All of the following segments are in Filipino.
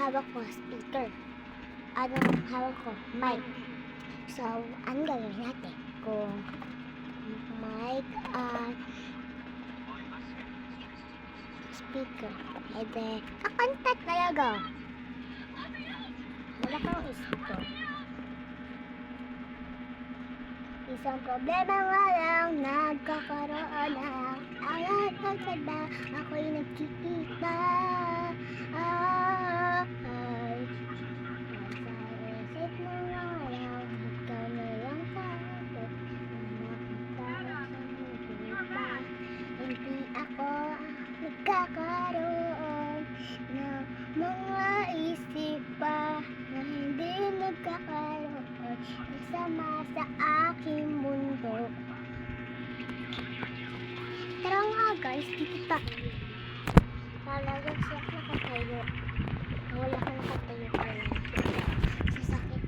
hawak ko speaker. Hawak ko mic. So, ano gagawin natin? Kung mic at speaker. E de, kakanta talaga. Wala kang isip. Isang problema nga lang, nagkakaroon ng alat ng sada. Ako'y nagkikita. Ay, nasa isip mo nga lang, ikaw na lang kaagad. Nakita sa nakita, hindi ako nagkakaroon ng mga isip pa na hindi nagkakaroon. Sama sa aking mundo. Tara nga guys, dito tayo. Talagang siya nakatayo. Wala ka nakatayo pa rin. Sasakit.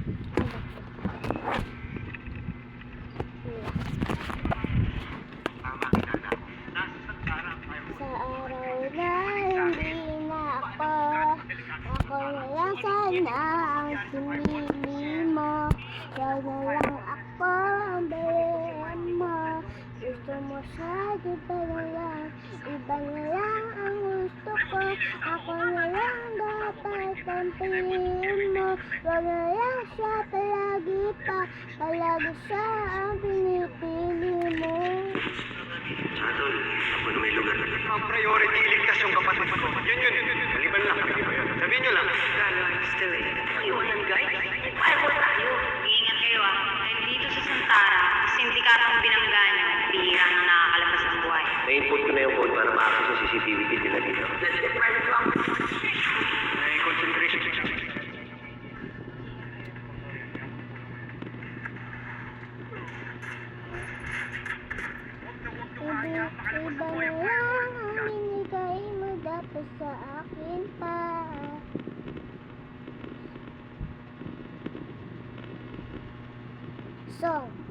Sa araw na hindi na ako na lang sana ang pinili mo. Ikaw na lang ako ang bayan mo. Gusto mo siya, iba na lang. Iba na lang ang gusto ko. Ako na lang dapat ang piliin mo. Wag na lang siya palagi pa. Palagi siya ang pinipili mo. Tol, ako na may lugar. Ang priority, iligtas yung kapatid ko. Yun. Maliban lang. Sabihin nyo lang. Lalo, still eh. Iwanan guys, fireball tayo. Iingat kayo dito sa Santara, sindikatong binangga nyo, bihira na nakakalabas ng buhay. Na-input ko na yung code para ma-access sa CCTV feed nila dito. Let's get private lang. May concentration. Iba na lang ang binigay mo dapat sa akin pa. Song.